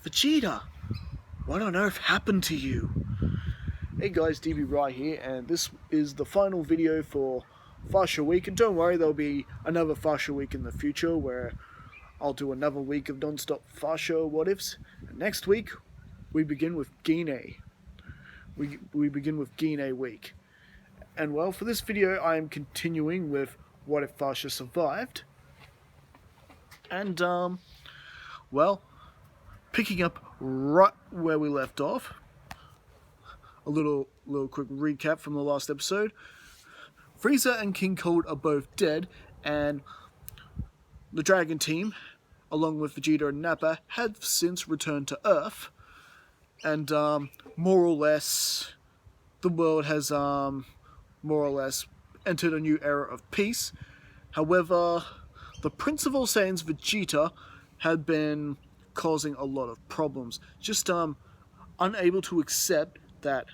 Vegeta, what on earth happened to you? Hey guys, DB right here, and this is the final video for Fasha Week, and don't worry, there'll be another Fasha Week in the future where I'll do another week of non-stop Fasha what-ifs. And next week, we begin with Gine. We begin with Gine Week. And well, for this video, I am continuing with What If Fasha Survived? And, well, picking up right where we left off, a little quick recap from the last episode. Frieza and King Cold are both dead, and the Dragon Team, along with Vegeta and Nappa, have since returned to Earth, and more or less, the world has more or less entered a new era of peace. However, the Prince of All Saiyans, Vegeta, had been causing a lot of problems. Just unable to accept that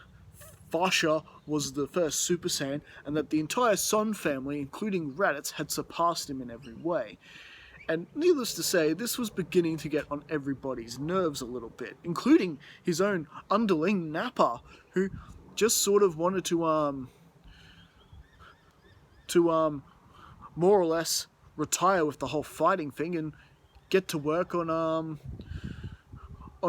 Fasha was the first Super Saiyan, and that the entire Son family, including Raditz, had surpassed him in every way. And needless to say, this was beginning to get on everybody's nerves a little bit, including his own underling Nappa, who just sort of wanted to more or less retire with the whole fighting thing and get to work on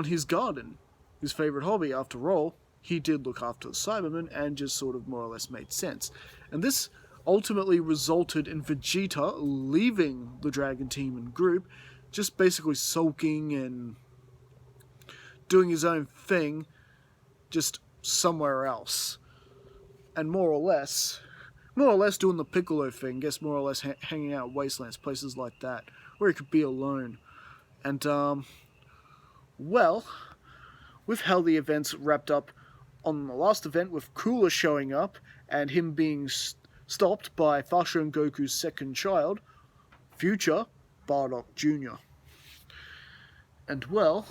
his garden, his favorite hobby. After all, he did look after the Cybermen, and just sort of more or less made sense. And this ultimately resulted in Vegeta leaving the Dragon Team and group, just basically sulking and doing his own thing, just somewhere else, and more or less doing the Piccolo thing. Guess more or less hanging out at wastelands, places like that, where he could be alone. And well, with how the events wrapped up on the last event, with Cooler showing up and him being stopped by Fasha and Goku's second child, future Bardock Jr. And well,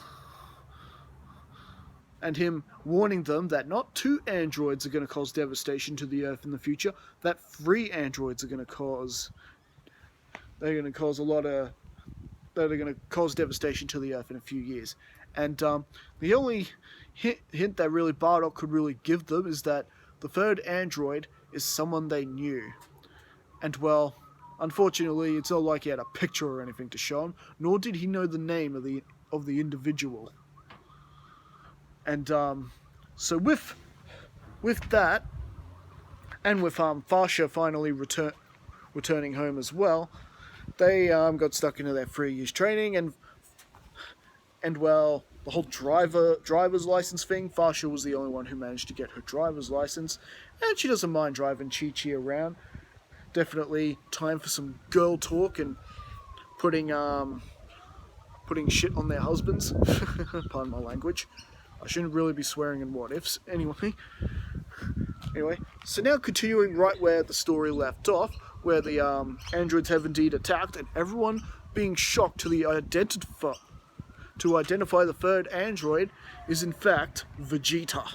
and him warning them that not 2 androids are going to cause devastation to the Earth in the future, that 3 androids are going to cause devastation to the Earth in a few years. And the only hint that really Bardock could really give them is that the 3rd android is someone they knew. And well, unfortunately, it's not like he had a picture or anything to show him, nor did he know the name of the individual. And so with that, and with Fasha finally returning home as well, they got stuck into their 3 years training, and well, the whole driver's license thing, Fasha was the only one who managed to get her driver's license, and she doesn't mind driving Chi-Chi around. Definitely time for some girl talk and putting shit on their husbands. Pardon my language. I shouldn't really be swearing in what ifs. Anyway, so now continuing right where the story left off, where the androids have indeed attacked, and everyone being shocked to identify the 3rd android is in fact Vegeta.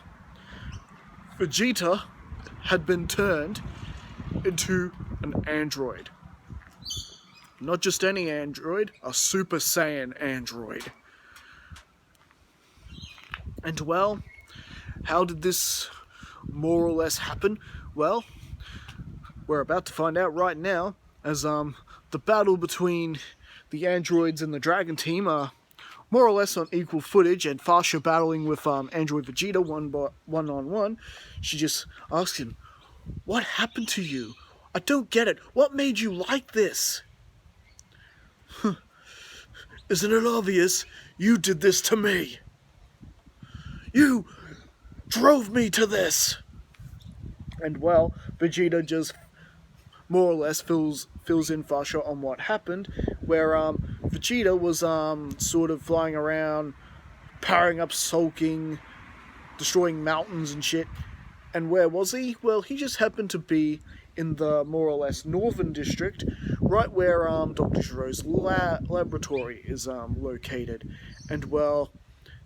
Vegeta had been turned into an android. Not just any android, a Super Saiyan android. And well, how did this more or less happen? Well, we're about to find out right now, as the battle between the androids and the Dragon Team are more or less on equal footage, and Fasha battling with Android Vegeta one-on-one. She just asks him, "What happened to you? I don't get it. What made you like this?" "Isn't it obvious? You did this to me. You drove me to this." And well, Vegeta just more or less fills in Fasha on what happened, where Vegeta was sort of flying around, powering up, sulking, destroying mountains and shit. And where was he? Well, he just happened to be in the more or less northern district, right where Dr. Giro's laboratory is located. And well,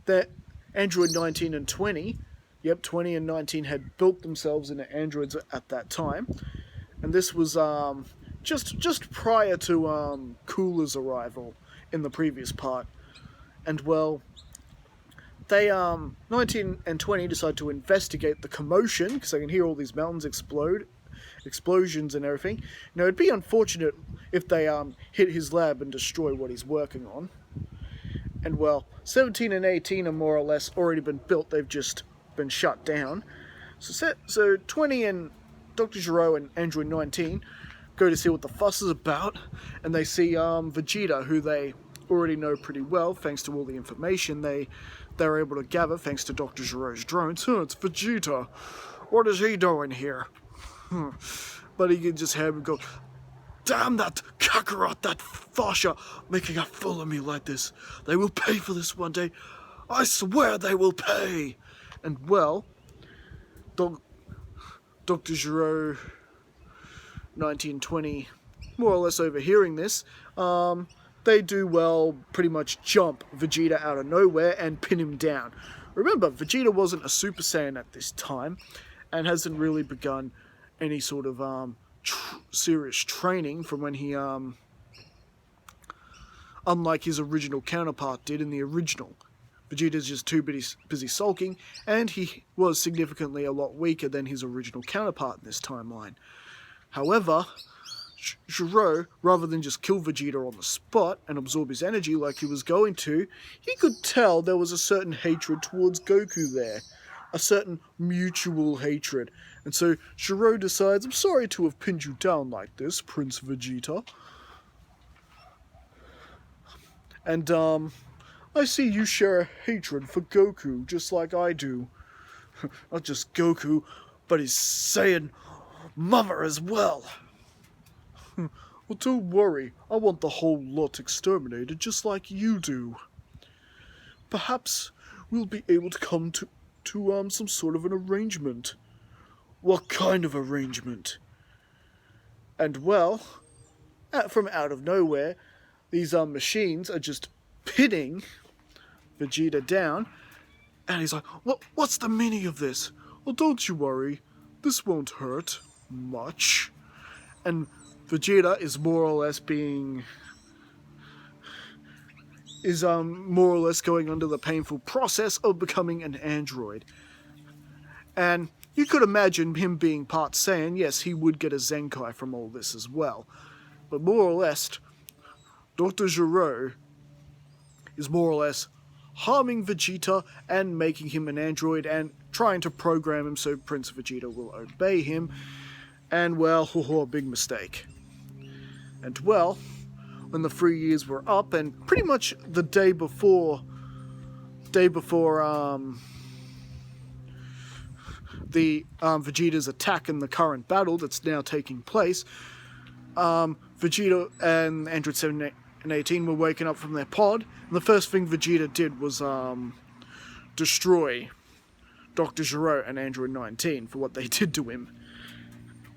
that Android 19 and 20, yep, 20 and 19 had built themselves into androids at that time. And this was just prior to Cooler's arrival in the previous part. And well, they 19 and 20 decide to investigate the commotion because they can hear all these mountains explode, explosions and everything. You know, it'd be unfortunate if they hit his lab and destroy what he's working on. And well, 17 and 18 are more or less already been built. They've just been shut down. So 20 and Dr. Gero and Android 19 go to see what the fuss is about, and they see Vegeta, who they already know pretty well thanks to all the information they're able to gather thanks to Dr. Gero's drones. It's Vegeta. What is he doing here? But he can just have him go, damn that Kakarot, that Fasha, making a fool of me like this. They will pay for this one day. I swear they will pay. And well, Dr. Gero 1920, more or less overhearing this, they do, well, pretty much jump Vegeta out of nowhere and pin him down. Remember, Vegeta wasn't a Super Saiyan at this time and hasn't really begun any sort of serious training from when he, unlike his original counterpart did in the original. Vegeta's just too busy sulking, and he was significantly a lot weaker than his original counterpart in this timeline. However, Gero, rather than just kill Vegeta on the spot and absorb his energy like he was going to, he could tell there was a certain hatred towards Goku there. A certain mutual hatred. And so Gero decides, I'm sorry to have pinned you down like this, Prince Vegeta. And, I see you share a hatred for Goku, just like I do. Not just Goku, but his Saiyan mother as well. Well, don't worry, I want the whole lot exterminated just like you do. Perhaps we'll be able to come to some sort of an arrangement. What kind of arrangement? And well, from out of nowhere, these machines are just pinning Vegeta down, and he's like, what's the meaning of this? Well, don't you worry, this won't hurt much. And Vegeta is more or less more or less going under the painful process of becoming an android. And you could imagine him being part Saiyan. Yes, he would get a Zenkai from all this as well. But more or less, Dr. Gero is more or less harming Vegeta and making him an android and trying to program him so Prince Vegeta will obey him. And well, big mistake. And well, when the 3 years were up, and pretty much the day before Vegeta's attack in the current battle that's now taking place, Vegeta and Android 7 and 18 were waking up from their pod, and the first thing Vegeta did was destroy Dr. Gero and Android 19 for what they did to him.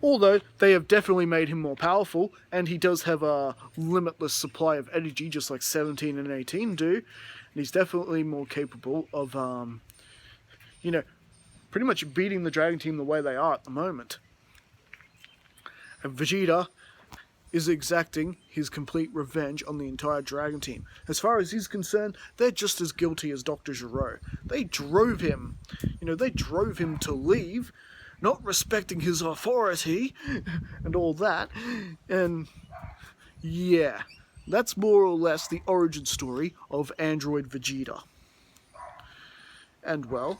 Although they have definitely made him more powerful, and he does have a limitless supply of energy, just like 17 and 18 do, and he's definitely more capable of, pretty much beating the Dragon Team the way they are at the moment. And Vegeta is exacting his complete revenge on the entire Dragon Team. As far as he's concerned, they're just as guilty as Dr. Gero. They drove him to leave, not respecting his authority, and all that, and yeah, that's more or less the origin story of Android Vegeta. And well,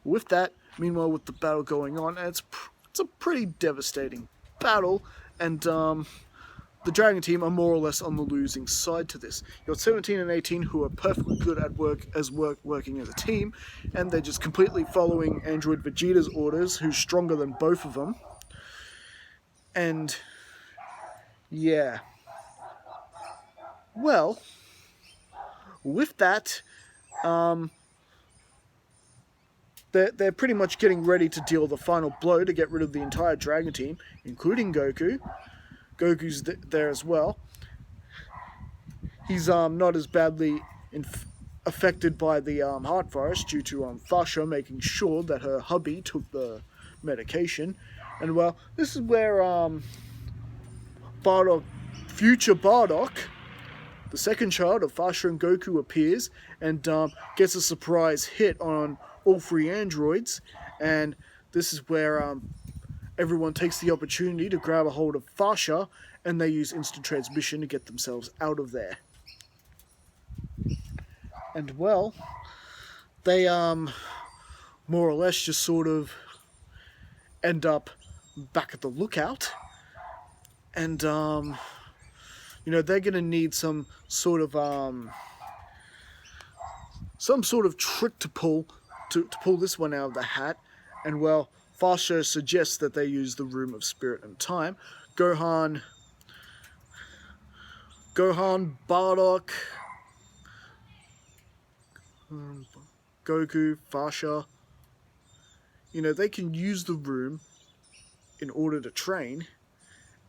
with that, meanwhile with the battle going on, and it's a pretty devastating battle, and the Dragon Team are more or less on the losing side to this. You've got 17 and 18 who are perfectly good at working as a team, and they're just completely following Android Vegeta's orders, who's stronger than both of them. And yeah. Well, with that, they're pretty much getting ready to deal the final blow to get rid of the entire Dragon Team, including Goku. Goku's there as well. He's not as badly affected by the heart virus due to Fasha making sure that her hubby took the medication. And well, this is where Bardock, future Bardock, the second child of Fasha and Goku appears and gets a surprise hit on all three androids, and this is where everyone takes the opportunity to grab a hold of Fasha, and they use instant transmission to get themselves out of there. And well, they more or less just sort of end up back at the lookout, and you know, they're gonna need some sort of trick to pull this one out of the hat. And well, Fasha suggests that they use the Room of Spirit and Time. Gohan, Bardock, Goku, Fasha, you know, they can use the room in order to train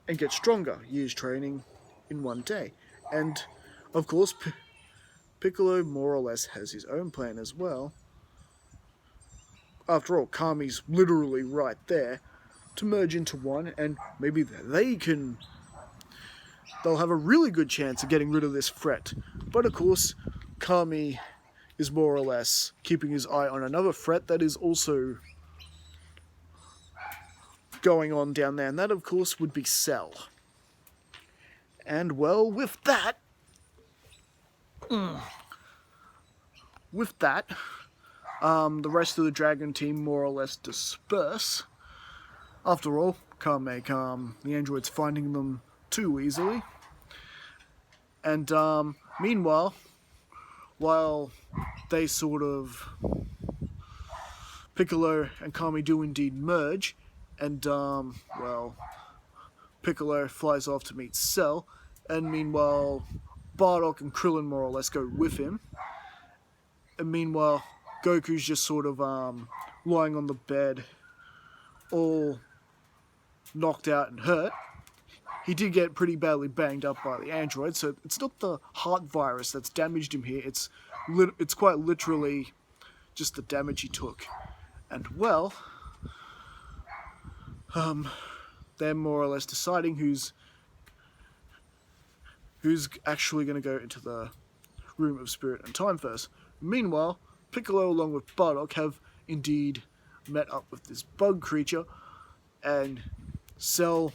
and get stronger. Years training in one day. And of course, Piccolo more or less has his own plan as well. After all, Kami's literally right there to merge into one, and maybe they'll have a really good chance of getting rid of this threat. But of course, Kami is more or less keeping his eye on another threat that is also going on down there, and that of course would be Cell. And well, with that, the rest of the Dragon team more or less disperse. After all, can't make the androids finding them too easily. And meanwhile, while they sort of, Piccolo and Kami do indeed merge, and well, Piccolo flies off to meet Cell, and meanwhile Bardock and Krillin more or less go with him. And meanwhile, Goku's just sort of lying on the bed, all knocked out and hurt. He did get pretty badly banged up by the android, so it's not the heart virus that's damaged him here. It's quite literally just the damage he took. And well, they're more or less deciding who's actually going to go into the Room of Spirit and Time first. Meanwhile, Piccolo along with Bardock have indeed met up with this bug creature, and Cell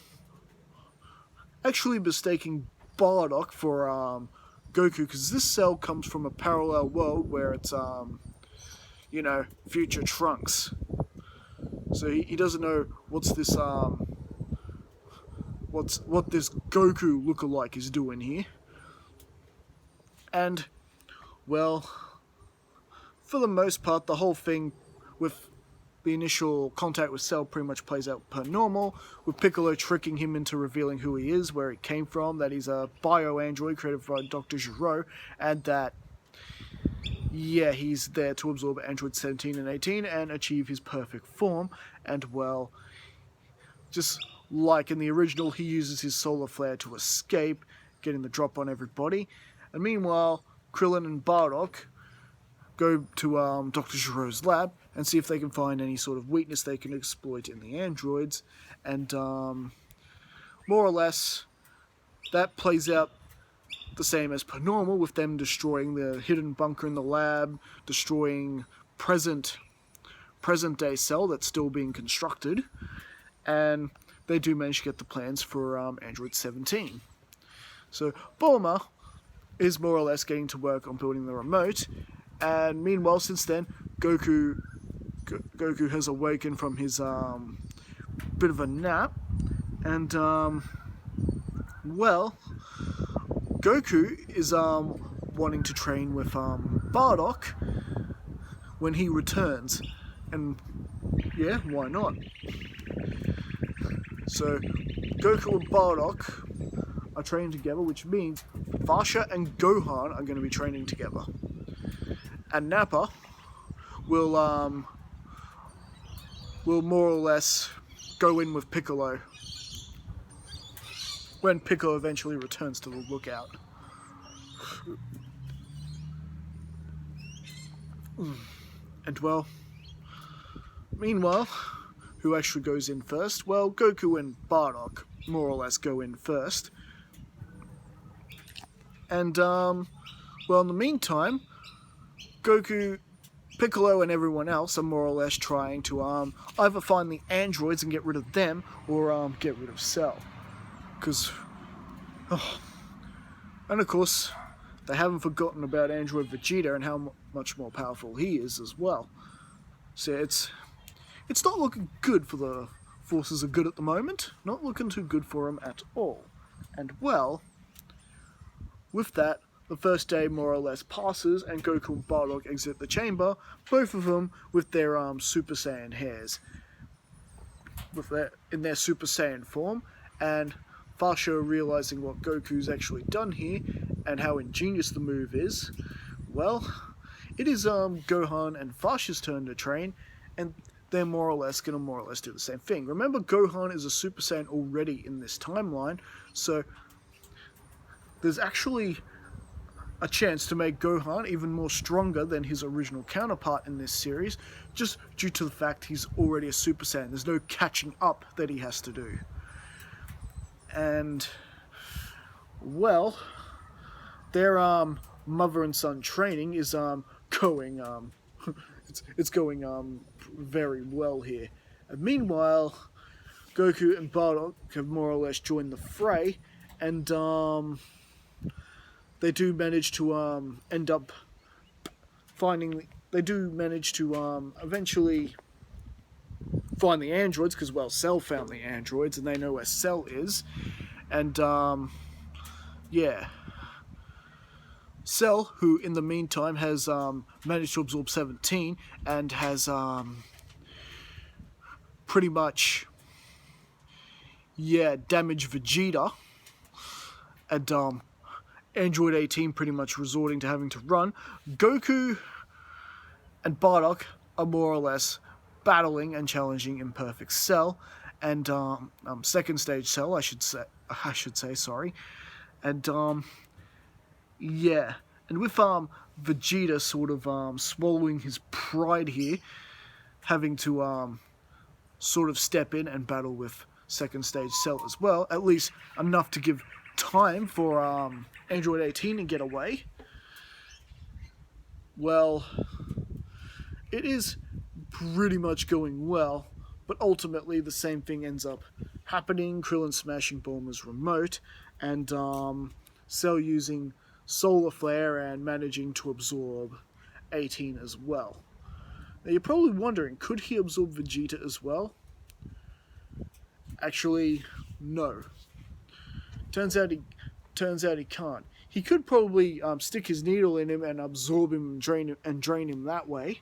actually mistaking Bardock for Goku, because this Cell comes from a parallel world where it's you know, future Trunks. So he doesn't know what's this what this Goku lookalike is doing here. And well, for the most part, the whole thing with the initial contact with Cell pretty much plays out per normal, with Piccolo tricking him into revealing who he is, where he came from, that he's a bio-android created by Dr. Gero, and that, yeah, he's there to absorb Android 17 and 18 and achieve his perfect form. And well, just like in the original, he uses his solar flare to escape, getting the drop on everybody. And meanwhile, Krillin and Bardock go to Dr. Gero's lab and see if they can find any sort of weakness they can exploit in the androids. And more or less, that plays out the same as per normal, with them destroying the hidden bunker in the lab, destroying present day Cell that's still being constructed, and they do manage to get the plans for Android 17. So Bulma is more or less getting to work on building the remote, and meanwhile, since then, Goku has awakened from his bit of a nap, and well, Goku is wanting to train with Bardock when he returns, and yeah, why not? So Goku and Bardock are training together, which means Fasha and Gohan are going to be training together, and Nappa will more or less go in with Piccolo when Piccolo eventually returns to the lookout. And well, meanwhile, who actually goes in first? Well, Goku and Bardock more or less go in first. And well, in the meantime, Goku, Piccolo and everyone else are more or less trying to either find the androids and get rid of them, or get rid of Cell. Because, and of course, they haven't forgotten about Android Vegeta and how much more powerful he is as well. So it's not looking good for the forces of good at the moment. Not looking too good for them at all. And well, with that, the first day more or less passes and Goku and Bardock exit the chamber, both of them with their Super Saiyan hairs, in their Super Saiyan form, and Fasha, realizing what Goku's actually done here and how ingenious the move is, well, it is Gohan and Fasha's turn to train, and they're more or less going to do the same thing. Remember, Gohan is a Super Saiyan already in this timeline, so there's actually a chance to make Gohan even more stronger than his original counterpart in this series, just due to the fact he's already a Super Saiyan. There's no catching up that he has to do. And, well, their mother and son training is going it's going very well here. And meanwhile, Goku and Bardock have more or less joined the fray, and they do manage to end up finding. They do manage to eventually find the androids, because, well, Cell found the androids and they know where Cell is. And yeah, Cell, who in the meantime has managed to absorb 17 and has pretty much damaged Vegeta, and Android 18 pretty much resorting to having to run. Goku and Bardock are more or less battling and challenging Imperfect Cell, and second stage Cell, I should say, sorry. And yeah, and with Vegeta sort of swallowing his pride here, having to sort of step in and battle with second stage Cell as well, at least enough to give time for Android 18 to get away. Well, it is pretty much going well, but ultimately the same thing ends up happening. Krillin smashing Bulma's remote, and Cell using Solar Flare and managing to absorb 18 as well. Now you're probably wondering, could he absorb Vegeta as well? Actually, no. Turns out he can't. He could probably stick his needle in him and absorb him and drain him that way,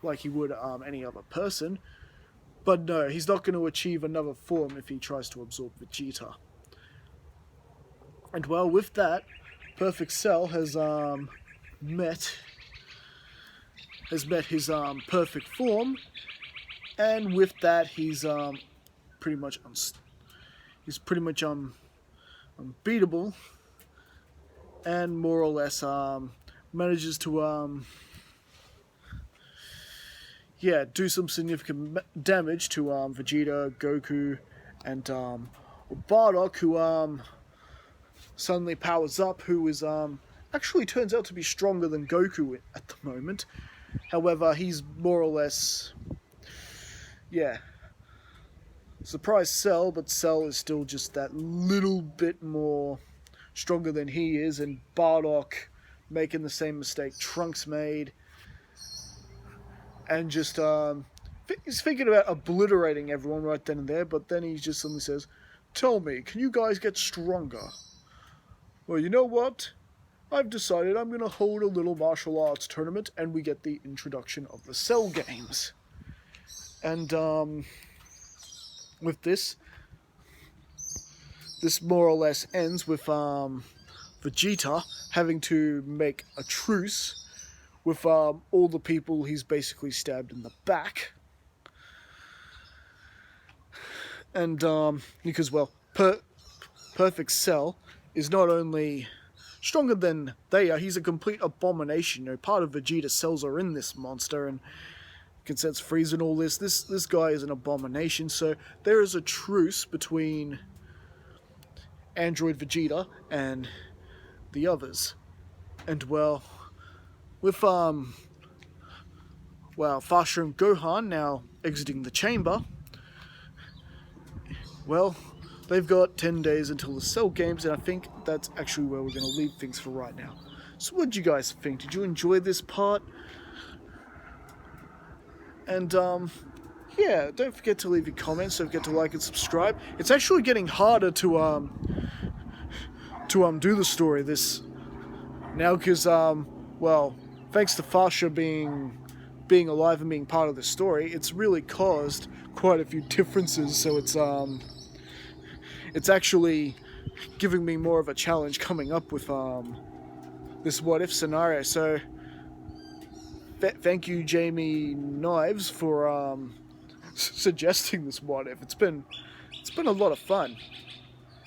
like he would any other person. But no, he's not going to achieve another form if he tries to absorb Vegeta. And well, with that, Perfect Cell has met his perfect form, and with that he's pretty much unbeatable, and more or less manages to do some significant damage to Vegeta, Goku, and Bardock, who suddenly powers up, who is actually turns out to be stronger than Goku at the moment. However, he's more or less, surprise Cell, but Cell is still just that little bit more stronger than he is, and Bardock making the same mistake Trunks made, and just he's thinking about obliterating everyone right then and there, but then he just suddenly says, "Tell me, can you guys get stronger?" Well, you know what? I've decided I'm going to hold a little martial arts tournament, and we get the introduction of the Cell games. And with this more or less ends with Vegeta having to make a truce with all the people he's basically stabbed in the back. And because, well, Perfect Cell is not only stronger than they are, he's a complete abomination. You know, part of Vegeta's cells are in this monster, and you can sense Frieza and all this. This guy is an abomination, so there is a truce between Android Vegeta and the others. And well, with Fasha and Gohan now exiting the chamber, well, they've got 10 days until the Cell Games, and I think that's actually where we're going to leave things for right now. So what did you guys think? Did you enjoy this part? And yeah, don't forget to leave your comments. Don't forget to like and subscribe. It's actually getting harder to do the story this now because well, thanks to Fasha being alive and being part of the story, it's really caused quite a few differences. So it's actually giving me more of a challenge coming up with this what if scenario. So thank you, Jamie Knives, for suggesting this what if. It's been a lot of fun,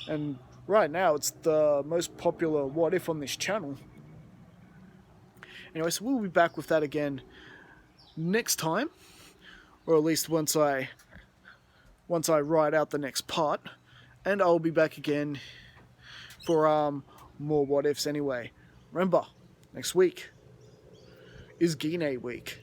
and right now it's the most popular what if on this channel. Anyway, so we'll be back with that again next time, or at least once I write out the next part, and I'll be back again for more what ifs. Anyway, remember, next week is Gine week.